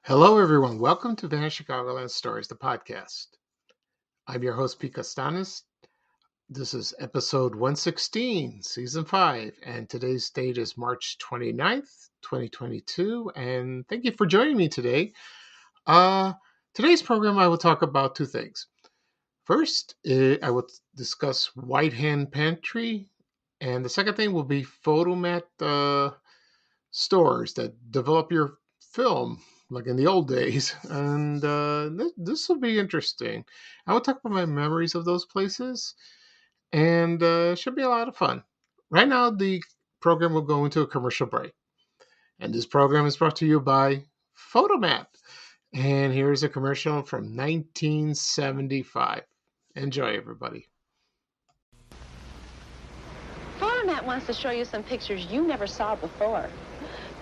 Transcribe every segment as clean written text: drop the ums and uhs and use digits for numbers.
Hello, everyone. Welcome to Vanishing Chicagoland Stories, the podcast. I'm your host, Pete Costanis. This is episode 116, season 5, and today's date is March 29th, 2022. And thank you for joining me today. Uh, Today's program, I will talk about two things. First, I will discuss Hen Pantry, and the second thing will be Photomat stores that develop your film like in the old days. And this will be interesting. I will talk about my memories of those places, and should be a lot of fun. Right now, the program will go into a commercial break, and this program is brought to you by Photomat. And here's a commercial from 1975. Enjoy, everybody. Photomat wants to show you some pictures you never saw before.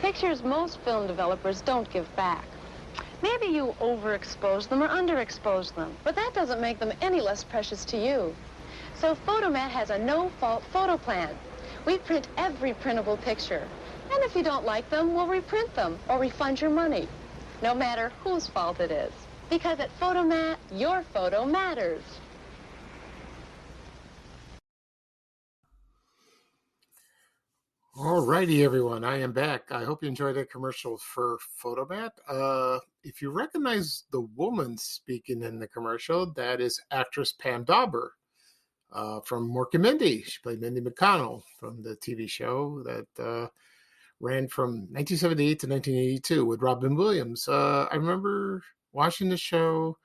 Pictures most film developers don't give back. Maybe you overexpose them or underexpose them, but that doesn't make them any less precious to you. So Photomat has a no-fault photo plan. We print every printable picture. And if you don't like them, we'll reprint them or refund your money, no matter whose fault it is. Because at Photomat, your photo matters. Alrighty, everyone. I am back. I hope you enjoyed that commercial for Photomat. If you recognize the woman speaking in the commercial, that is actress Pam Dauber from Mork and Mindy. She played Mindy McConnell from the TV show that ran from 1978 to 1982 with Robin Williams. I remember watching the show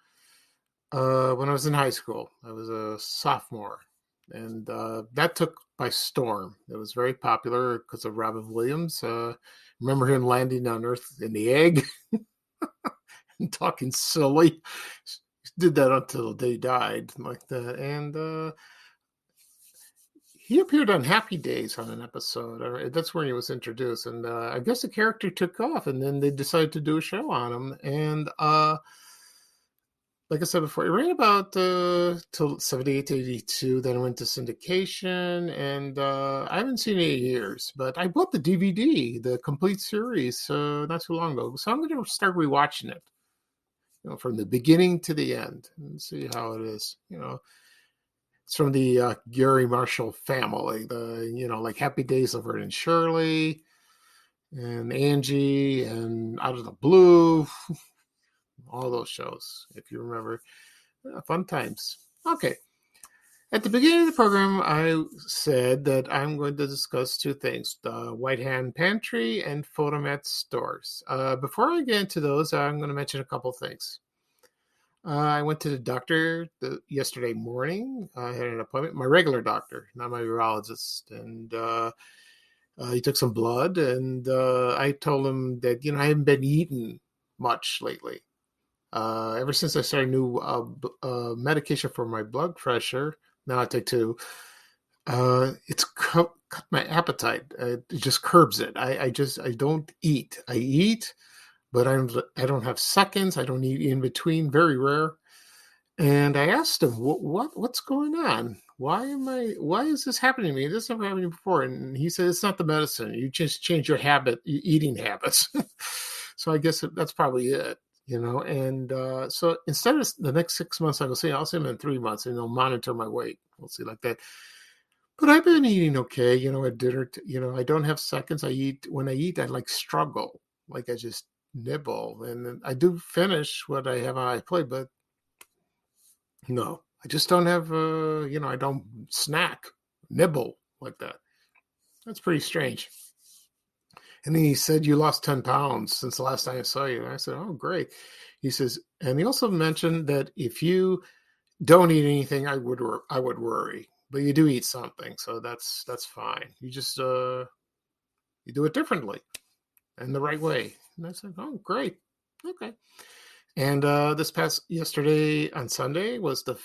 when I was in high school. I was a sophomore, and that took by storm. It was very popular because of Robin Williams. Remember him landing on Earth in the egg and talking silly. He did that until they died, like that. And he appeared on Happy Days on an episode. That's where he was introduced, and I guess the character took off, and then they decided to do a show on him. And like I said before, it ran about till 78 to 82. Then it went to syndication, and I haven't seen it in years. But I bought the DVD, the complete series, not too long ago. So I'm going to start rewatching it, from the beginning to the end, and see how it is. It's from the Gary Marshall family. Like Happy Days of Red and Shirley, and Angie, and Out of the Blue. All those shows, if you remember. Fun times. Okay. At the beginning of the program, I said that I'm going to discuss two things, the Hen Pantry and Photomat stores. Before I get into those, I'm going to mention a couple things. I went to the doctor yesterday morning. I had an appointment, my regular doctor, not my urologist. And he took some blood, and I told him that, I haven't been eating much lately. Ever since I started new medication for my blood pressure, now I take two. It's cut my appetite. It just curbs it. I don't eat. I eat, but I don't have seconds. I don't eat in between. Very rare. And I asked him, what's going on? Why is this happening to me? This never happened before. And he said, it's not the medicine. You just change your eating habits. So I guess that's probably it. And so instead of the next 6 months, I'll see him in 3 months, and he'll monitor my weight. We'll see like that. But I've been eating okay, at dinner. I don't have seconds. When I eat, I like struggle, like I just nibble, and then I do finish what I have on my plate, but no, I just don't have, I don't snack, nibble like that. That's pretty strange. And then he said, you lost 10 pounds since the last time I saw you. And I said, oh, great. He says, and he also mentioned that if you don't eat anything, I would worry, but you do eat something. So that's fine. You just, you do it differently and the right way. And I said, oh, great. Okay. And this past yesterday on Sunday was the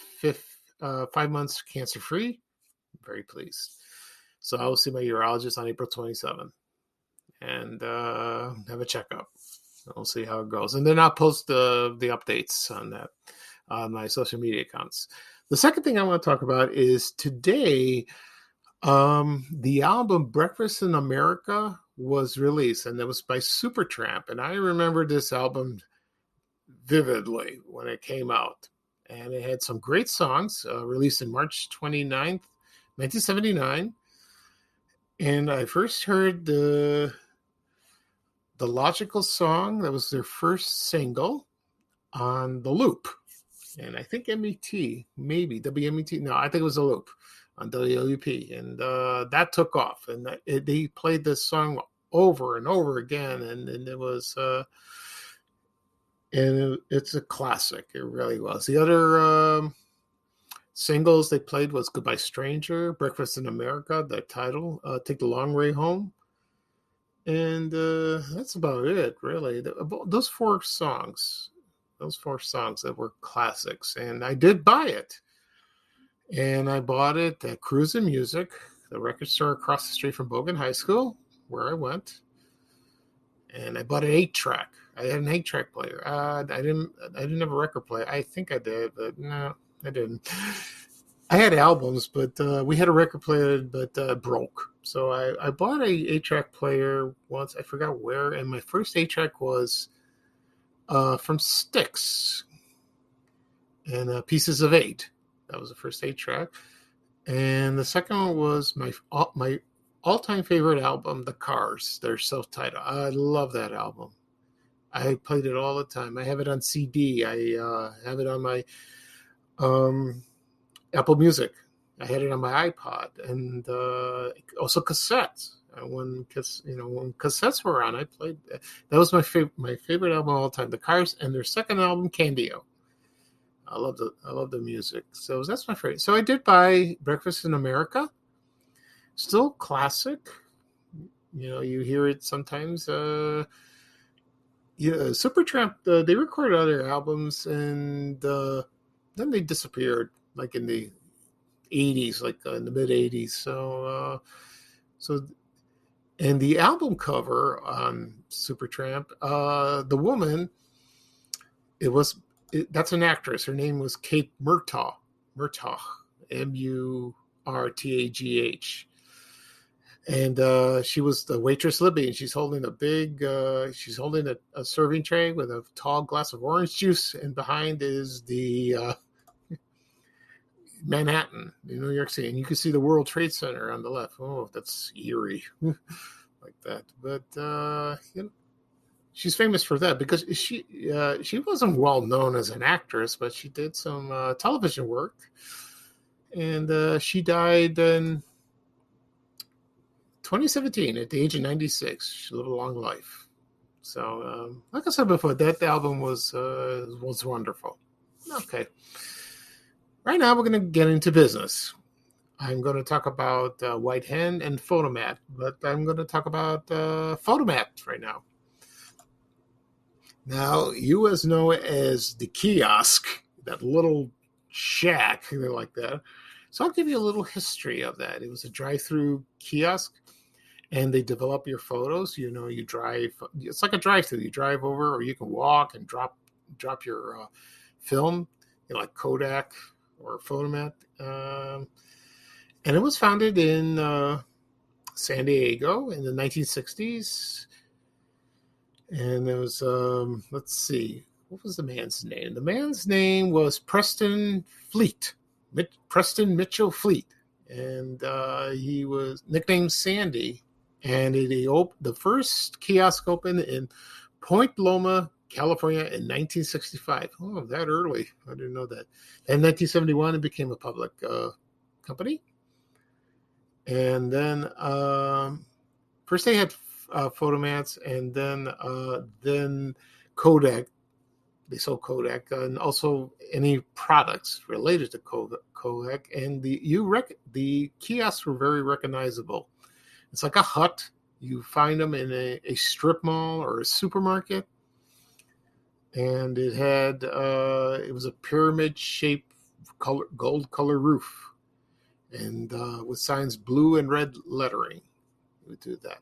5 months cancer free. Very pleased. So I will see my urologist on April 27th. And have a checkup. We'll see how it goes. And then I'll post the updates on that on my social media accounts. The second thing I want to talk about is today, the album Breakfast in America was released, and it was by Supertramp. And I remember this album vividly when it came out. And it had some great songs, released in March 29th, 1979. And I first heard the Logical Song, that was their first single, on the Loop. And I think MET, maybe WMET. No, I think it was a Loop on WLUP. And that took off. And they played this song over and over again. And it was, it's a classic. It really was. The other singles they played was Goodbye Stranger, Breakfast in America, the title, Take the Long Way Home. And that's about it, really. Those four songs that were classics. And I did buy it. And I bought it at Cruisin' Music, the record store across the street from Bogan High School, where I went. And I bought an 8-track. I had an 8-track player. I didn't have a record player. I think I did, but no, I didn't. I had albums, but we had a record player, but broke. So I bought a 8-track player once. I forgot where, and my first 8-track was from Styx and Pieces of 8. That was the first 8-track. And the second one was my all-time favorite album, The Cars. Their self-titled. I love that album. I played it all the time. I have it on CD. I have it on my Apple Music. I had it on my iPod, and also cassettes. When cassettes were on, I played. That was my favorite album of all time. The Cars, and their second album, Candio. I love the music. So that's my favorite. So I did buy Breakfast in America. Still classic. You hear it sometimes. Supertramp. They recorded other albums, and then they disappeared, like in the 80s, like in the mid 80s. So and the album cover on Supertramp, the woman, that's an actress. Her name was Kate Murtaugh, Murtaugh. And she was the waitress Libby, and she's holding a serving tray with a tall glass of orange juice, and behind is the Manhattan, in New York City, and you can see the World Trade Center on the left. Oh, that's eerie, like that. But she's famous for that because she wasn't well known as an actress, but she did some television work, and she died in 2017 at the age of 96. She lived a long life. So, like I said before, that album was wonderful. Okay. Right now, we're going to get into business. I'm going to talk about White Hen and Fotomat, but I'm going to talk about Fotomat right now. Now, you as know it as the kiosk, that little shack, like that. So I'll give you a little history of that. It was a drive-through kiosk, and they develop your photos. You drive. It's like a drive-through. You drive over, or you can walk and drop your film, like Kodak or Fotomat. And it was founded in San Diego in the 1960s. And it was, let's see, what was the man's name? The man's name was Preston Mitchell Fleet. And he was nicknamed Sandy. And the first kiosk opened in Point Loma, California in 1965. Oh, that early. I didn't know that. In 1971, it became a public company. And then first they had Photomats, and then Kodak. They sold Kodak, and also any products related to Kodak. And the kiosks were very recognizable. It's like a hut. You find them in a strip mall or a supermarket. And it had it was a pyramid-shaped gold color roof, and with signs blue and red lettering. We would do that,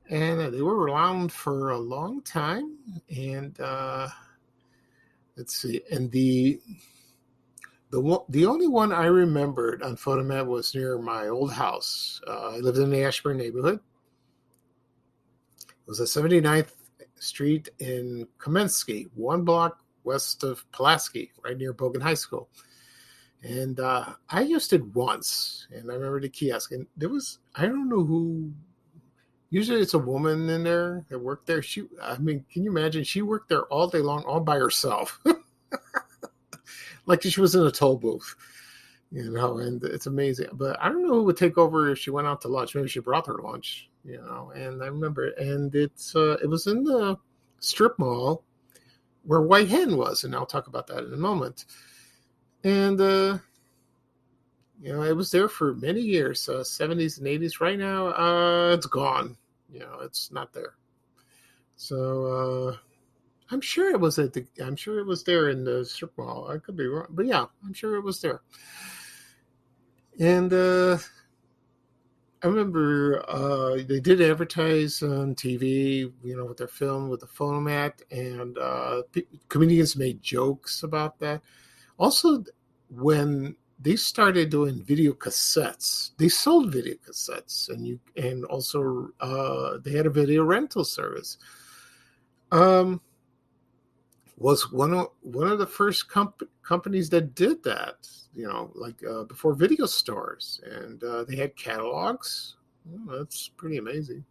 and they were around for a long time. And let's see, and the only one I remembered on Photomat was near my old house. I lived in the Ashburn neighborhood. It was at 79th Street in Kamensky, one block west of Pulaski, right near Bogan High School. And I used it once, and I remember the kiosk, and there was, I don't know who, usually it's a woman in there that worked there. I mean, can you imagine? She worked there all day long, all by herself, like she was in a toll booth, and it's amazing. But I don't know who would take over if she went out to lunch. Maybe she brought her lunch, and I remember, and it was in the strip mall where White Hen was, and I'll talk about that in a moment. And it was there for many years, 70s and 80s. Right now, it's gone. It's not there. So I'm sure it was I'm sure it was there in the strip mall. I could be wrong, but yeah, I'm sure it was there. And I remember they did advertise on TV, with their film with the Fotomat, and comedians made jokes about that. Also, when they started doing video cassettes, they sold video cassettes, and also they had a video rental service. Was one of the first companies that did that, before video stores, and they had catalogs. That's pretty amazing.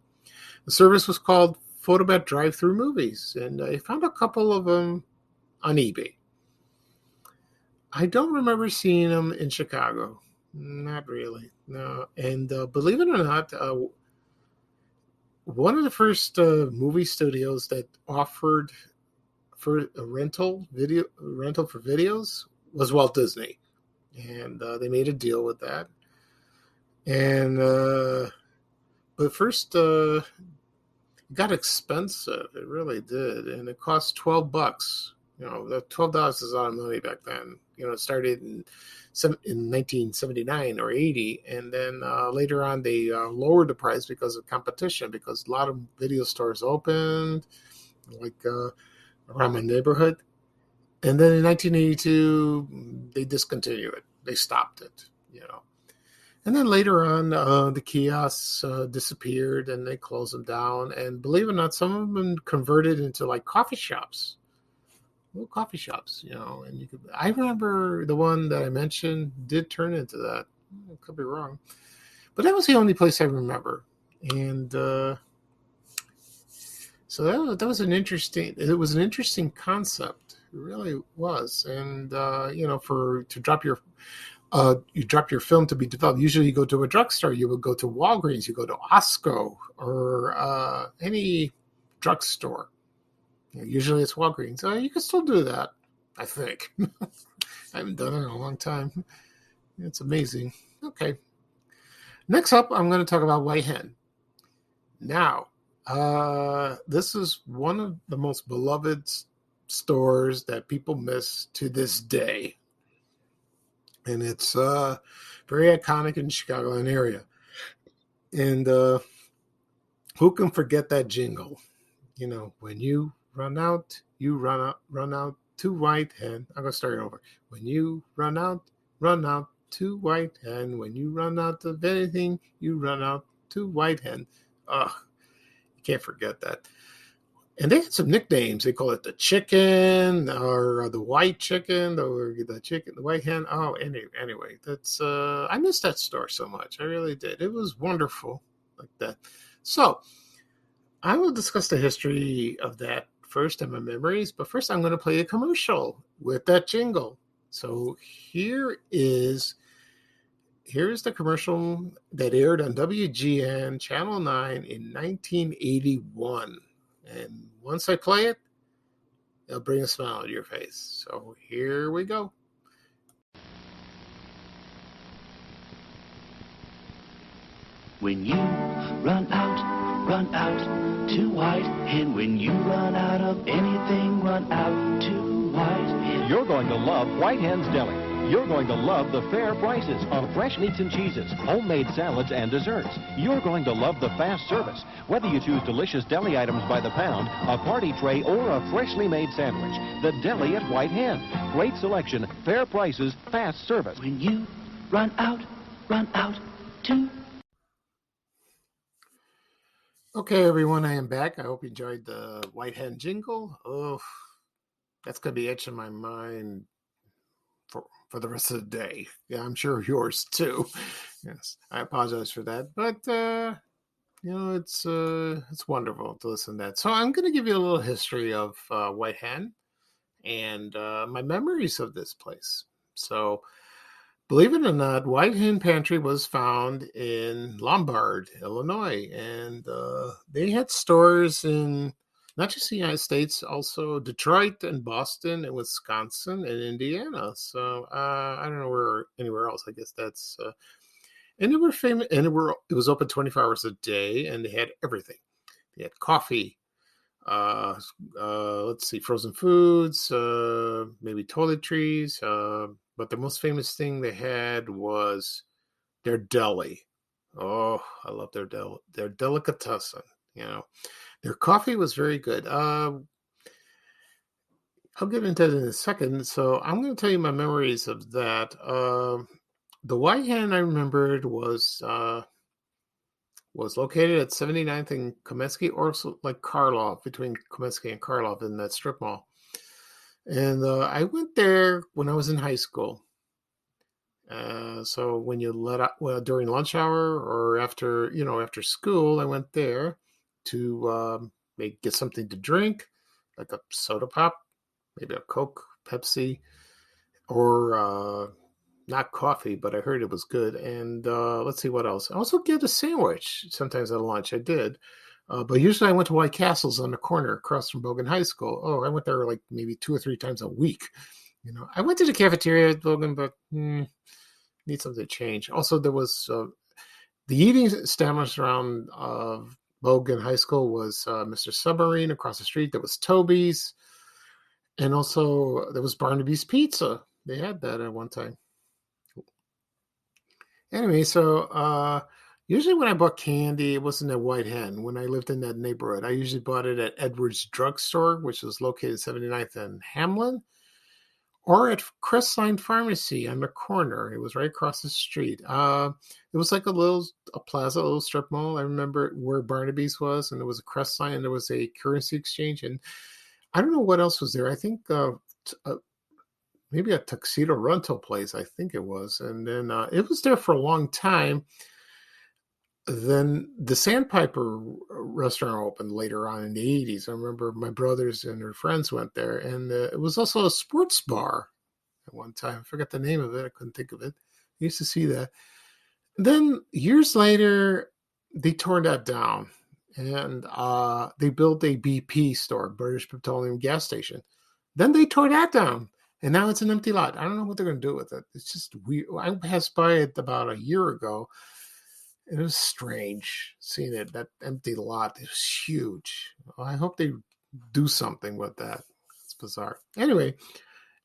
The service was called Photomat Drive-Through Movies, and I found a couple of them on eBay. I don't remember seeing them in Chicago. Not really, no. And believe it or not, one of the first movie studios that offered for a rental for videos was Walt Disney, and they made a deal with that. And but first, it got expensive. It really did, and it cost $12. The $12 is a lot of money back then. It started in 1979 or 80, and then later on they lowered the price because of competition, because a lot of video stores opened, like around my neighborhood. And then in 1982, they discontinued it. They stopped it, And then later on, the kiosks disappeared, and they closed them down. And believe it or not, some of them converted into like coffee shops. Little coffee shops, and I remember the one that I mentioned did turn into that. I could be wrong, but that was the only place I remember. And so that was it was an interesting concept. It really was. And to drop you drop your film to be developed. Usually you go to a drugstore, you would go to Walgreens, you go to Osco, or any drugstore. Usually it's Walgreens. You can still do that, I think. I haven't done it in a long time. It's amazing. Okay. Next up, I'm going to talk about White Hen. Now, this is one of the most beloved stores that people miss to this day. And it's very iconic in the Chicagoland area. And who can forget that jingle? When you run out, run out to White Hen. I'm going to start it over. When you run out to White Hen. When you run out of anything, you run out to White Hen. You can't forget that. And they had some nicknames. They call it the chicken, or the white chicken, or the chicken, the White Hen. Oh, anyway, that's I miss that store so much. I really did. It was wonderful like that. So I will discuss the history of that first and my memories, but first I'm going to play a commercial with that jingle. So here's the commercial that aired on WGN Channel 9 in 1981. And once I play it, it'll bring a smile to your face. So here we go. When you run out to White Hen. When you run out of anything, run out to White Hen. You're going to love White Hen's Deli. You're going to love the fair prices on fresh meats and cheeses, homemade salads, and desserts. You're going to love the fast service. Whether you choose delicious deli items by the pound, a party tray, or a freshly made sandwich, the deli at White Hen. Great selection, fair prices, fast service. When you run out to... Okay, everyone, I am back. I hope you enjoyed the White Hen jingle. Oh, That's going to be etched in my mind for the rest of the day. Yeah, I'm sure yours too. Yes, I apologize for that, but it's wonderful to listen to that. So I'm going to give you a little history of White Hen and my memories of this place. So, believe it or not, White Hen Pantry was found in Lombard, Illinois, and they had stores in not just the United States, also Detroit and Boston and Wisconsin and Indiana. So I don't know where anywhere else. I guess that's and they were famous, and it was open 24 hours a day, and they had everything. They had coffee, uh, let's see, frozen foods, maybe toiletries. But the most famous thing they had was their deli. Oh, I love their delicatessen. You know, their coffee was very good. I'll get into that in a second. So I'm going to tell you my memories of that. The White Hen I remembered was located at 79th and Komensky, or like Karlov, between Komensky and Karlov in that strip mall. And I went there when I was in high school. So when you let out, well, during lunch hour or after school, I went there to maybe get something to drink, like a soda pop, maybe a Coke, Pepsi, or not coffee, but I heard it was good. And let's see what else. I also get a sandwich sometimes at lunch. I did. But usually I went to White Castle's on the corner across from Bogan High School. Oh, I went there like maybe 2 or 3 times a week. I went to the cafeteria at Bogan, but need something to change. Also, there was the eating establishment around Bogan High School was Mr. Submarine across the street. There was Toby's. And also there was Barnaby's Pizza. They had that at one time. Anyway, so usually when I bought candy, it wasn't at White Hen. When I lived in that neighborhood, I usually bought it at Edwards Drugstore, which was located 79th and Hamlin, or at Crestline Pharmacy on the corner. It was right across the street. It was like a plaza, a little strip mall. I remember where Barnaby's was, and there was a Crestline, and there was a currency exchange, and I don't know what else was there. I think maybe a tuxedo rental place, I think it was. And then it was there for a long time. Then the Sandpiper restaurant opened later on in the 80s. I remember my brothers and their friends went there. And it was also a sports bar at one time. I forgot the name of it. I couldn't think of it. I used to see that. Then years later, they tore that down. And they built a BP store, British Petroleum Gas Station. Then they tore that down. And now it's an empty lot. I don't know what they're going to do with it. It's just weird. I passed by it about a year ago. It was strange seeing it. That empty lot is huge. I hope they do something with that. It's bizarre. Anyway,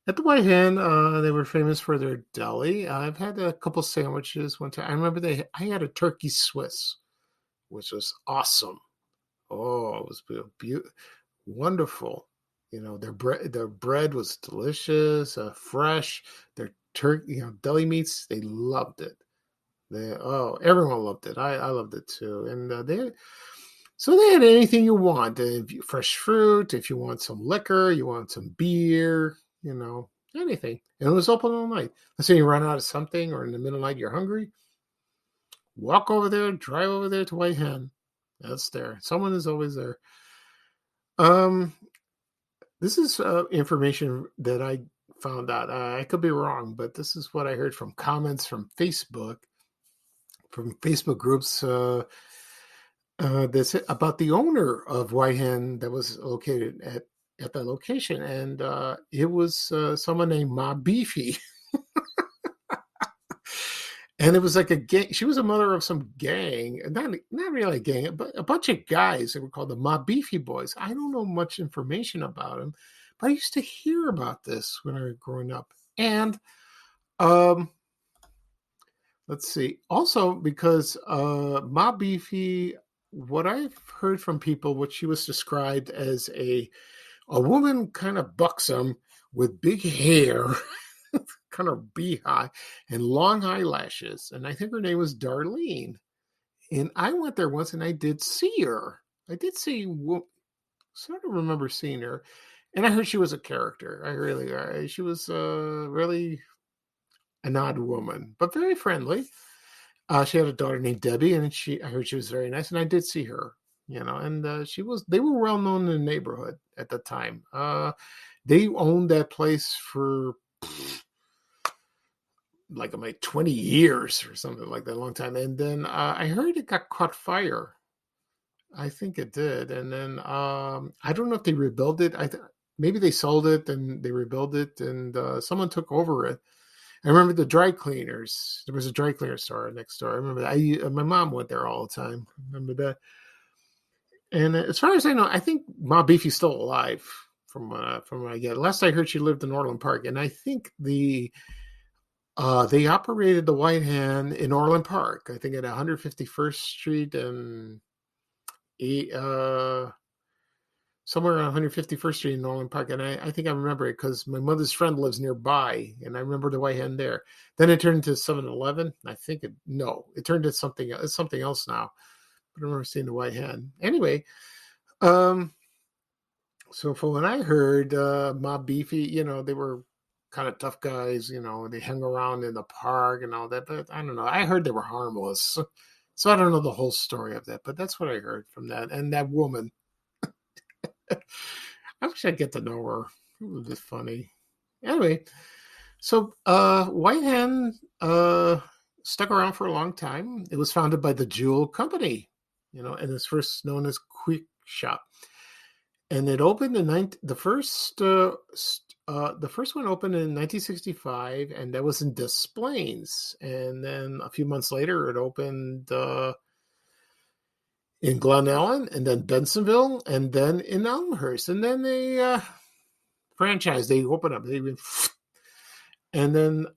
at the White Hen, they were famous for their deli. I've had a couple sandwiches one time. I remember I had a turkey Swiss, which was awesome. Oh, it was beautiful, wonderful. Their bread was delicious, fresh. Their turkey, deli meats, they loved it. Everyone loved it. I loved it too. And they had anything you want. Fresh fruit, if you want some liquor, you want some beer, anything. And it was open all night. Let's say you run out of something, or in the middle of the night you're hungry. Walk over there, drive over there to White Hen. That's there. Someone is always there. This is information that I found out. I could be wrong, but this is what I heard from comments from Facebook groups that's about the owner of White Hen that was located at that location, and it was someone named Ma Beefy. And it was like a gang. She was a mother of some gang, not really a gang, but a bunch of guys that were called the Ma Beefy Boys. I don't know much information about them, but I used to hear about this when I was growing up. And let's see. Also, because Ma Beefy, what I've heard from people, what she was described as a woman kind of buxom with big hair. Kind of beehive and long eyelashes. And I think her name was Darlene. And I went there once and I did see her. Sort of remember seeing her. And I heard she was a character. She was really an odd woman, but very friendly. She had a daughter named Debbie, and I heard she was very nice, and I did see her, and they were well known in the neighborhood at the time. They owned that place for like 20 years or something like that, a long time. And then I heard it got caught fire. I think it did. And then I don't know if they rebuilt it. Maybe they sold it and they rebuilt it, and someone took over it. I remember the dry cleaners. There was a dry cleaner store next door. I remember that. My mom went there all the time. I remember that. And as far as I know, I think Ma Beefy's still alive from what I get. Last I heard, she lived in Orland Park, and I think they operated the White Hen in Orland Park. I think at 151st Street and somewhere on 151st Street in Orland Park. And I think I remember it because my mother's friend lives nearby, and I remember the White Hen there. Then it turned into 7-Eleven. It turned into something. It's something else now. But I remember seeing the White Hen. Anyway, so from what I heard, Mob Beefy, they were kind of tough guys. They hung around in the park and all that. But I don't know. I heard they were harmless. So I don't know the whole story of that. But that's what I heard from that. And that woman. I wish I'd get to know her. It would be funny. Anyway, so White Hen stuck around for a long time. It was founded by the Jewel Company, and it's first known as Quick Shop. And it opened the first one opened in 1965, and that was in Des Plaines. And then a few months later, it opened in Glen Ellen, and then Bensonville, and then in Elmhurst. And then they franchised. They opened up. And then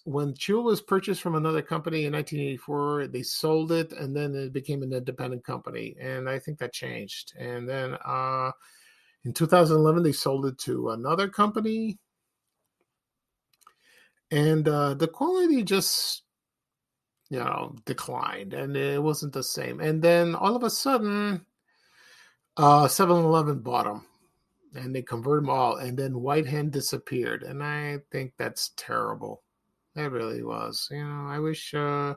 when Jewel was purchased from another company in 1984, they sold it, and then it became an independent company. And I think that changed. And then in 2011, they sold it to another company. And the quality just declined, and it wasn't the same. And then all of a sudden, 7-Eleven bought them, and they converted them all, and then White Hen disappeared. And I think that's terrible. That really was. I wish, I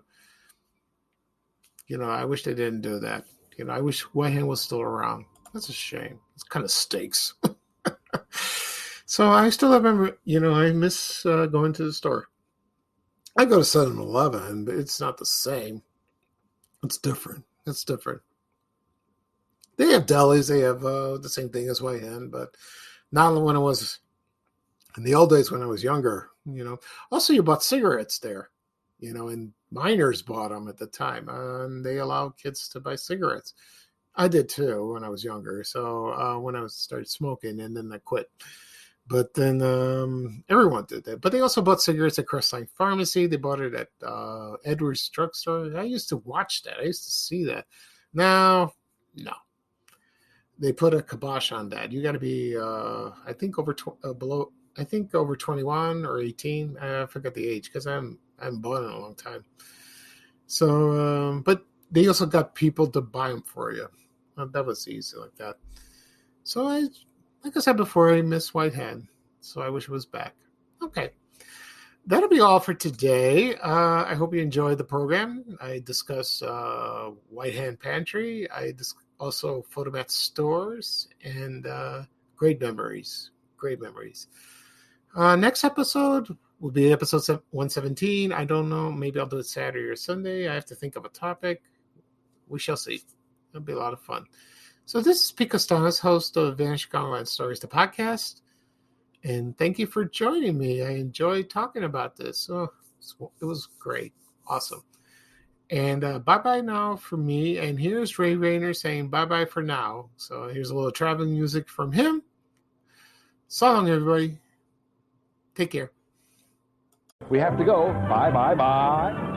wish they didn't do that. I wish White Hen was still around. That's a shame. It kind of stinks. So I still remember, I miss going to the store. I go to 7-Eleven, but it's not the same. It's different. They have delis. They have the same thing as White Hen, but not when it was in the old days when I was younger. Also, you bought cigarettes there, and minors bought them at the time, and they allowed kids to buy cigarettes. I did too when I was younger. So when I started smoking, and then I quit. But then everyone did that. But they also bought cigarettes at Crestline Pharmacy. They bought it at Edwards Drugstore. I used to watch that. I used to see that. Now, no. They put a kibosh on that. You got to be, I think over 21 or 18. I forgot the age because I haven't bought it in a long time. So, but they also got people to buy them for you. That was easy like that. So like I said before, I miss White Hen, so I wish it was back. Okay. That'll be all for today. I hope you enjoyed the program. I discussed White Hen Pantry. I also Fotomat stores, and great memories. Next episode will be episode 117. I don't know. Maybe I'll do it Saturday or Sunday. I have to think of a topic. We shall see. It'll be a lot of fun. So this is Pete Costanas, host of Vanished Gauntlet Stories, the podcast. And thank you for joining me. I enjoyed talking about this. Oh, it was great. Awesome. And bye-bye now for me. And here's Ray Rayner saying bye-bye for now. So here's a little traveling music from him. So long, everybody. Take care. We have to go. Bye, bye, bye.